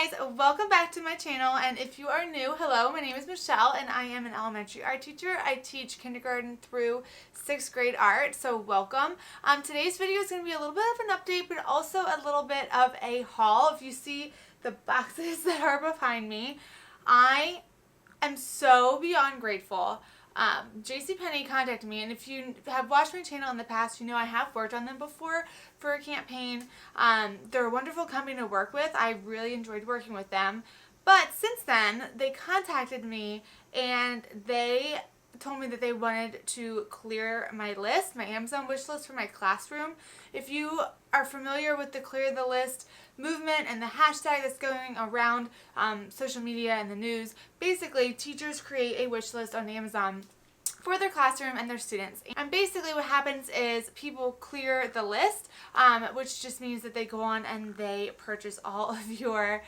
guys, welcome back to my channel, and if you are new, hello, my name is Michelle and I am an elementary art teacher. I teach kindergarten through 6th grade art, so welcome. Today's video is going to be a little bit of an update, but also a little bit of a haul. If you see the boxes that are behind me, I am so beyond grateful. Jcpenney contacted me, and if you have watched my channel in the past, you know I have worked on them before for a campaign. They're a wonderful company to work with. I really enjoyed working with them. But since then, they contacted me and they told me that they wanted to clear my list, my Amazon wish list for my classroom. If you are familiar with the clear the list movement and the hashtag that's going around social media and the news, basically teachers create a wish list on Amazon for their classroom and their students. And basically what happens is people clear the list, which just means that they go on and they purchase all of your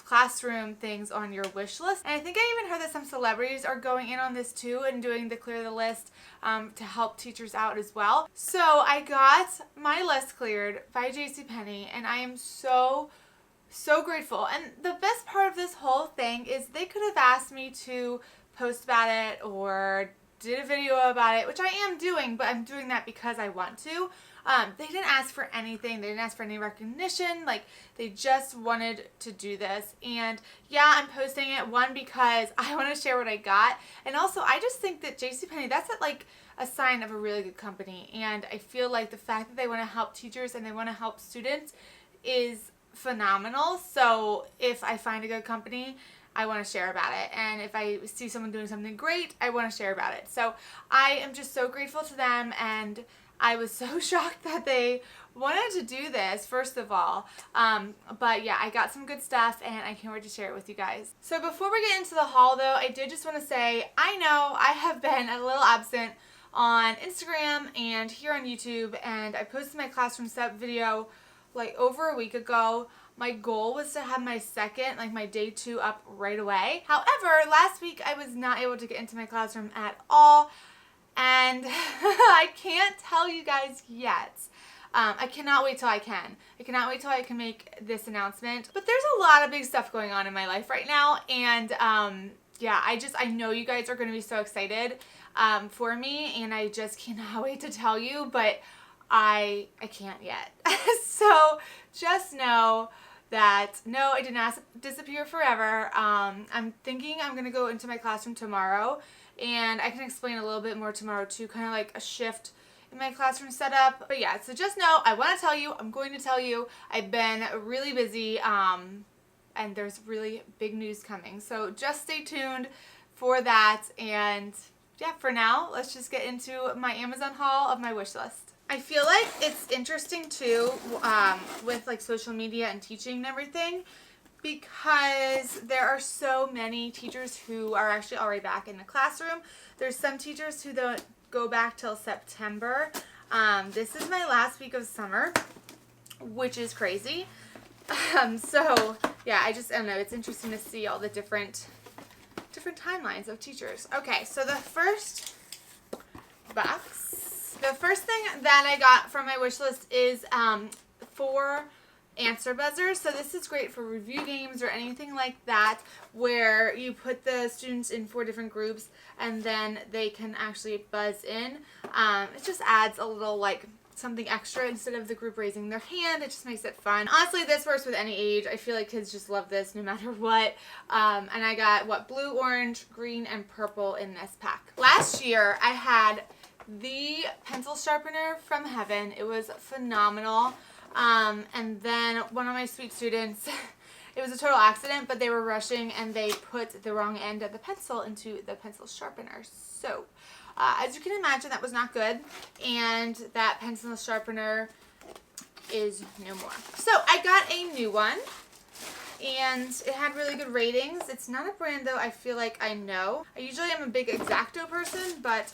classroom things on your wish list. And I think I even heard that some celebrities are going in on this too and doing the clear the list to help teachers out as well. So I got my list cleared by Jcpenney, and I am so grateful. And the best part of this whole thing is they could have asked me to post about it or did a video about it, which I am doing, but I'm doing that because I want to. They didn't ask for anything. They didn't ask for any recognition. Like, they just wanted to do this. And yeah, I'm posting it, one, because I want to share what I got. And also, I just think that Jcpenney, that's like a sign of a really good company. And I feel like the fact that they want to help teachers and they want to help students is phenomenal. So if I find a good company, I want to share about it. And if I see someone doing something great, I want to share about it. So I am just so grateful to them, and I was so shocked that they wanted to do this, first of all. But yeah, I got some good stuff, and I can't wait to share it with you guys. So before we get into the haul, though, I did just want to say, I know I have been a little absent on Instagram and here on YouTube, and I posted my classroom setup video like over a week ago. My goal was to have my second, like my day 2 up right away. However, last week I was not able to get into my classroom at all, and I can't tell you guys yet. I cannot wait till I can. I cannot wait till I can make this announcement. But there's a lot of big stuff going on in my life right now, and yeah, I know you guys are going to be so excited for me, and I just cannot wait to tell you, but I can't yet. So just know that no, I did not disappear forever. I'm thinking I'm gonna go into my classroom tomorrow, and I can explain a little bit more tomorrow too, kind of like a shift in my classroom setup. But yeah, so just know, I want to tell you, I'm going to tell you, I've been really busy, and there's really big news coming. So just stay tuned for that. And yeah, for now, let's just get into my Amazon haul of my wish list. I feel like it's interesting too with like social media and teaching and everything, because there are so many teachers who are actually already back in the classroom. There's some teachers who don't go back till September. This is my last week of summer, which is crazy. So yeah, I don't know, it's interesting to see all the different timelines of teachers. Okay, so the first box. The first thing that I got from my wish list is 4 answer buzzers. So this is great for review games or anything like that, where you put the students in 4 different groups and then they can actually buzz in. It just adds a little like something extra instead of the group raising their hand. It just makes it fun. Honestly, this works with any age. I feel like kids just love this no matter what. And I got blue, orange, green, and purple in this pack. Last year I had the pencil sharpener from heaven. It was phenomenal. And then one of my sweet students, it was a total accident, but they were rushing and they put the wrong end of the pencil into the pencil sharpener. So as you can imagine, that was not good, and that pencil sharpener is no more. So I got a new one, and it had really good ratings. It's not a brand though I feel like I know. I usually am a big X-Acto person, but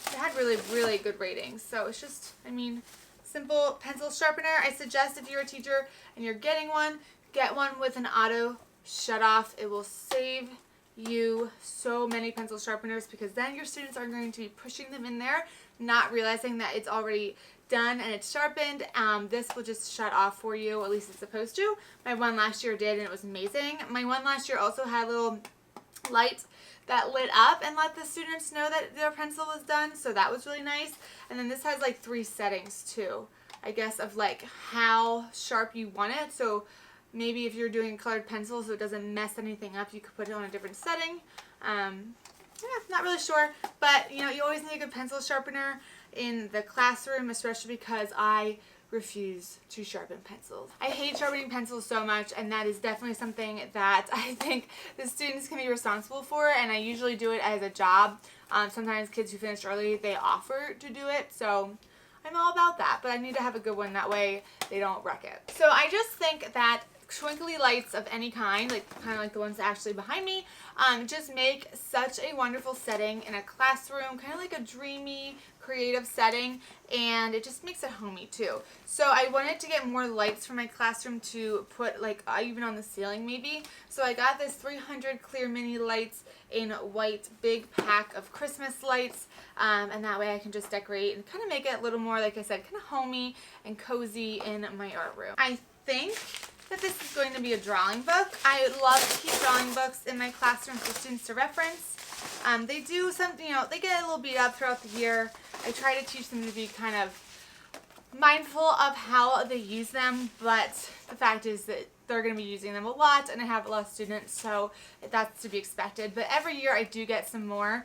it had really good ratings. So it's just, I mean, simple pencil sharpener. I suggest if you're a teacher and you're getting one, get one with an auto shut off. It will save you so many pencil sharpeners, because then your students are going to be pushing them in there, not realizing that it's already done and it's sharpened, this will just shut off for you, at least it's supposed to. My one last year did, and it was amazing. My one last year also had a little light that lit up and let the students know that their pencil was done, so that was really nice. And then this has like 3 settings too, I guess, of like how sharp you want it. So maybe if you're doing colored pencil so it doesn't mess anything up, you could put it on a different setting. Yeah, not really sure, but you know, you always need a good pencil sharpener in the classroom, especially because I refuse to sharpen pencils. I hate sharpening pencils so much, and that is definitely something that I think the students can be responsible for, and I usually do it as a job. Sometimes kids who finish early, they offer to do it, so I'm all about that, but I need to have a good one, that way they don't wreck it. So I just think that twinkly lights of any kind, like kind of like the ones actually behind me, just make such a wonderful setting in a classroom, kind of like a dreamy, creative setting, and it just makes it homey too. So I wanted to get more lights for my classroom to put like even on the ceiling maybe. So I got this 300 clear mini lights in white, big pack of Christmas lights, and that way I can just decorate and kind of make it a little more, like I said, kind of homey and cozy in my art room. I think that this is going to be a drawing book. I love to keep drawing books in my classroom for students to reference. They do something, you know, they get a little beat up throughout the year. I try to teach them to be kind of mindful of how they use them, but the fact is that they're going to be using them a lot, and I have a lot of students, so that's to be expected. But every year I do get some more.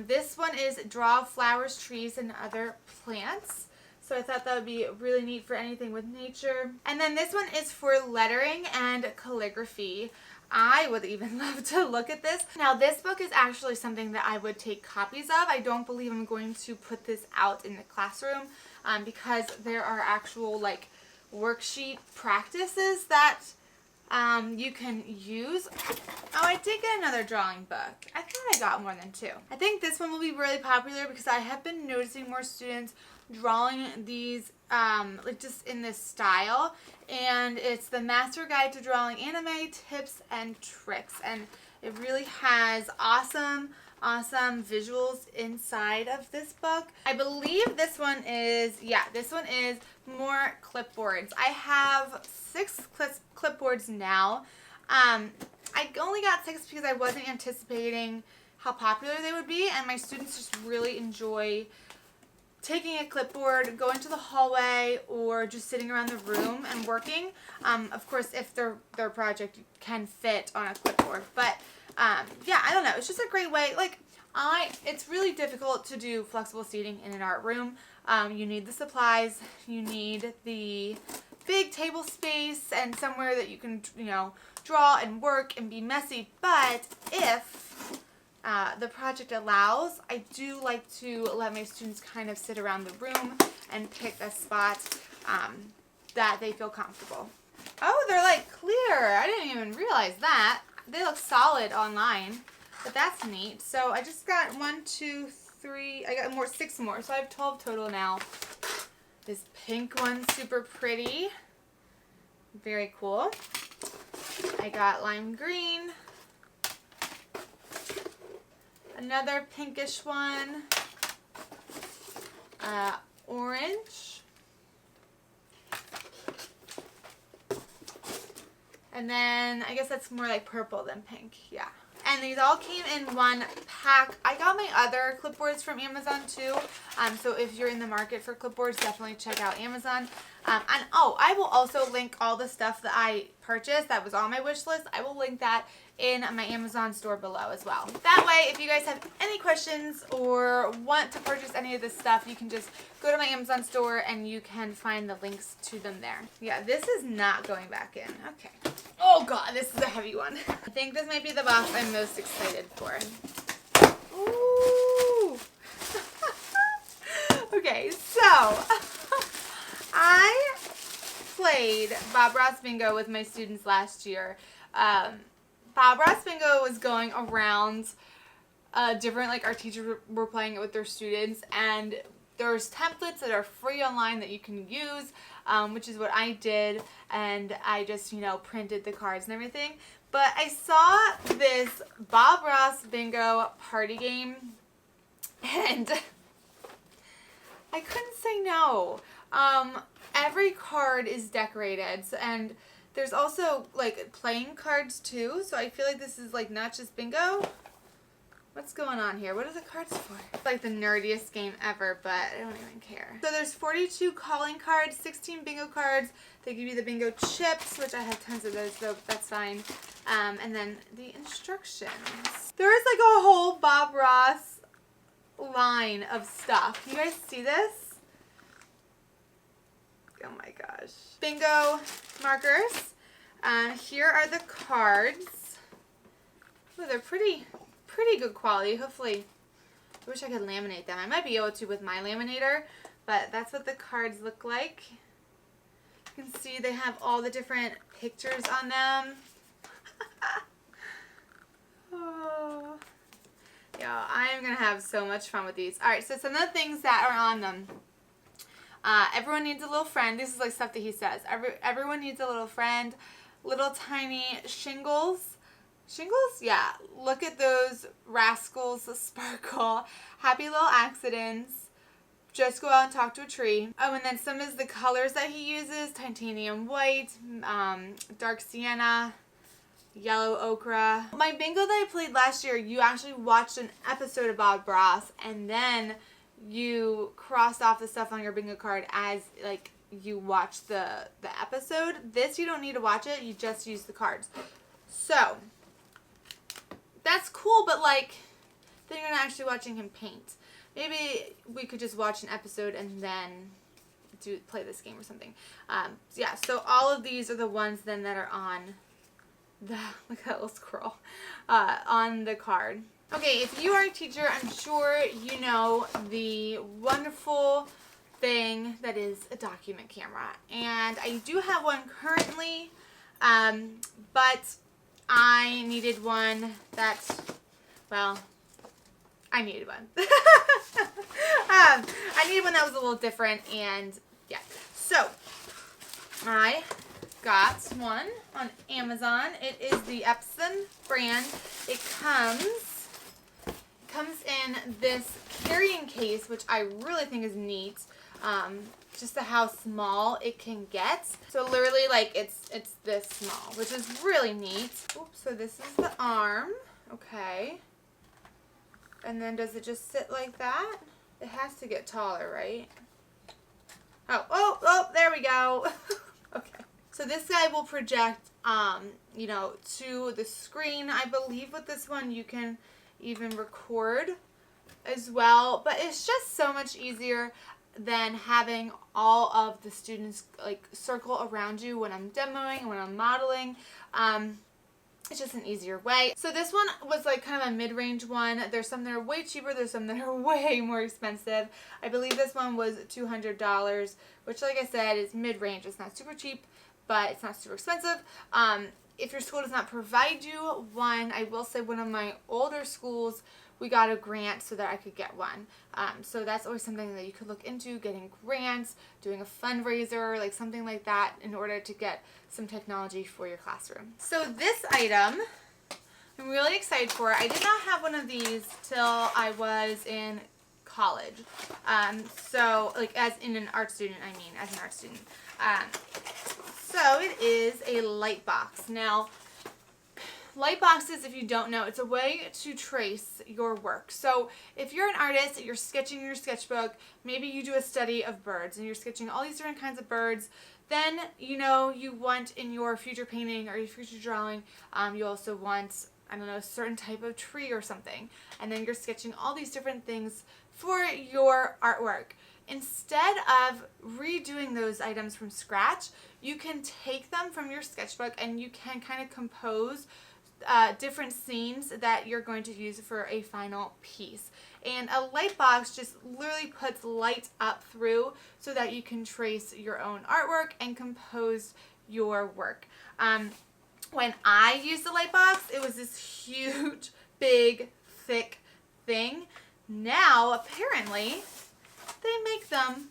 This one is Draw Flowers, Trees, and Other Plants. So I thought that would be really neat for anything with nature. And then this one is for lettering and calligraphy. I would even love to look at this. Now this book is actually something that I would take copies of. I don't believe I'm going to put this out in the classroom because there are actual like worksheet practices that you can use. Oh, I did get another drawing book. I thought I got more than 2. I think this one will be really popular because I have been noticing more students drawing these like just in this style, and it's the Master Guide to Drawing Anime Tips and Tricks, and it really has awesome visuals inside of this book. I believe this one is, yeah, this one is more clipboards. I have 6 clipboards now. I only got 6 because I wasn't anticipating how popular they would be, and my students just really enjoy taking a clipboard, going to the hallway, or just sitting around the room and working. Of course, if their project can fit on a clipboard. But yeah, I don't know. It's just a great way. Like, it's really difficult to do flexible seating in an art room. You need the supplies. You need the big table space and somewhere that you can, you know, draw and work and be messy. But if the project allows, I do like to let my students kind of sit around the room and pick a spot that they feel comfortable. Oh, they're like clear. I didn't even realize that. They look solid online, but that's neat. So I just got 1, 2, 3, I got 6 more. So I have 12 total now. This pink one's super pretty. Very cool. I got lime green. Another pinkish one, orange, and then I guess that's more like purple than pink, yeah. And these all came in one pack. I got my other clipboards from Amazon too, so if you're in the market for clipboards, definitely check out Amazon. And oh, I will also link all the stuff that I purchased that was on my wish list. I will link that in my Amazon store below as well. That way, if you guys have any questions or want to purchase any of this stuff, you can just go to my Amazon store and you can find the links to them there. Yeah, this is not going back in. Okay. Oh god, this is a heavy one. I think this might be the box I'm most excited for. Ooh. Okay, so I played Bob Ross Bingo with my students last year. Bob Ross Bingo was going around different, like, our teachers were playing it with their students, and there's templates that are free online that you can use, which is what I did, and I just, you know, printed the cards and everything. But I saw this Bob Ross Bingo party game, and I couldn't say no. Every card is decorated, and there's also like playing cards too, so I feel like this is like not just bingo. What's going on here? What are the cards for? It's like the nerdiest game ever, but I don't even care. So there's 42 calling cards, 16 bingo cards. They give you the bingo chips, which I have tons of those, so that's fine. And then the instructions. There is like a whole Bob Ross line of stuff. You guys see this? Oh my gosh. Bingo markers. Here are the cards. Oh, they're pretty good quality. Hopefully, I wish I could laminate them. I might be able to with my laminator, but that's what the cards look like. You can see they have all the different pictures on them. Oh. Yeah, I am going to have so much fun with these. Alright, so some of the things that are on them. Everyone needs a little friend. This is like stuff that he says. Everyone needs a little friend. Little tiny shingles. Shingles? Yeah. Look at those rascals sparkle. Happy little accidents. Just go out and talk to a tree. Oh, and then some is the colors that he uses. Titanium white, dark sienna, yellow ochre. My bingo that I played last year, you actually watched an episode of Bob Ross, and then you crossed off the stuff on your bingo card as like you watched the episode. This, you don't need to watch it. You just use the cards. So that's cool, but like then you're not actually watching him paint. Maybe we could just watch an episode and then play this game or something. Yeah, so all of these are the ones then that are on the, look at that little scroll, on the card. Okay, if you are a teacher, I'm sure you know the wonderful thing that is a document camera. And I do have one currently, but I needed one that, well, I needed one. I needed one that was a little different, and yeah. So, I got one on Amazon. It is the Epson brand. It comes in this carrying case, which I really think is neat. Just how small it can get. So literally, like, it's this small, which is really neat. Oops, so this is the arm. Okay. And then does it just sit like that? It has to get taller, right? Oh, there we go. Okay. So this guy will project, you know, to the screen. I believe with this one you can even record as well. But it's just so much easier than having all of the students like circle around you when I'm demoing, when I'm modeling. It's just an easier way. So this one was like kind of a mid-range one. There's some that are way cheaper. There's some that are way more expensive. I believe this one was $200, which like I said is mid-range. It's not super cheap, but it's not super expensive. If your school does not provide you one, I will say one of my older schools, we got a grant so that I could get one. So that's always something that you could look into, getting grants, doing a fundraiser, like something like that in order to get some technology for your classroom. So this item, I'm really excited for. I did not have one of these till I was in college. So like as in an art student, as an art student. So it is a Lightbox. Now, Lightboxes, if you don't know, it's a way to trace your work. So if you're an artist, you're sketching your sketchbook, maybe you do a study of birds and you're sketching all these different kinds of birds, then you know you want in your future painting or your future drawing, you also want, I don't know, a certain type of tree or something. And then you're sketching all these different things for your artwork. Instead of redoing those items from scratch, you can take them from your sketchbook and you can kind of compose different scenes that you're going to use for a final piece. And a light box just literally puts light up through so that you can trace your own artwork and compose your work. When I used the light box, it was this huge, big, thick thing. Now, apparently, they make them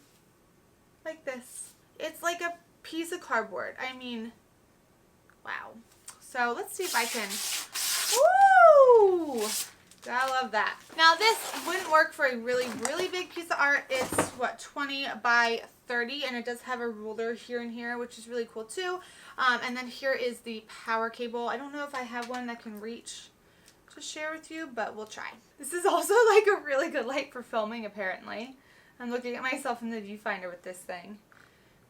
like this. It's like a piece of cardboard. I mean, wow. So let's see if I can, woo! I love that. Now this wouldn't work for a really, really big piece of art. It's what, 20 by 30, and it does have a ruler here and here, which is really cool too. And then here is the power cable. I don't know if I have one that can reach to share with you, but we'll try. This is also like a really good light for filming, apparently. I'm looking at myself in the viewfinder with this thing.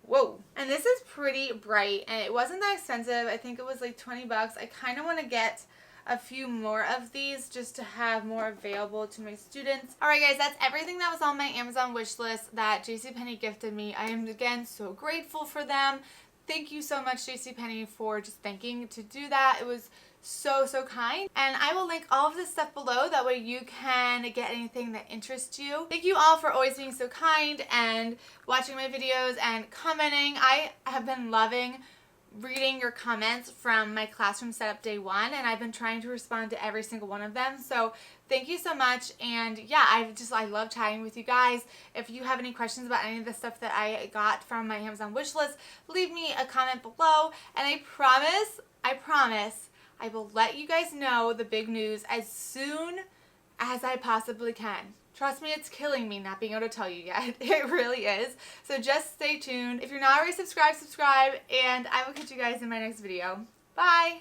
Whoa. And this is pretty bright, and it wasn't that expensive. I think it was like 20 bucks. I kind of want to get a few more of these just to have more available to my students. Alright guys, that's everything that was on my Amazon wish list that Jcpenney gifted me. I am again so grateful for them. Thank you so much, Jcpenney, for just thinking to do that. It was so kind. And I will link all of this stuff below, that way you can get anything that interests you. Thank you all for always being so kind and watching my videos and commenting. I have been loving reading your comments from my classroom setup day 1, and I've been trying to respond to every single one of them. So thank you so much. And yeah, I love chatting with you guys. If you have any questions about any of the stuff that I got from my Amazon wish list, leave me a comment below, and I promise I will let you guys know the big news as soon as I possibly can. Trust me, it's killing me not being able to tell you yet. It really is. So just stay tuned. If you're not already subscribed, subscribe, and I will catch you guys in my next video. Bye!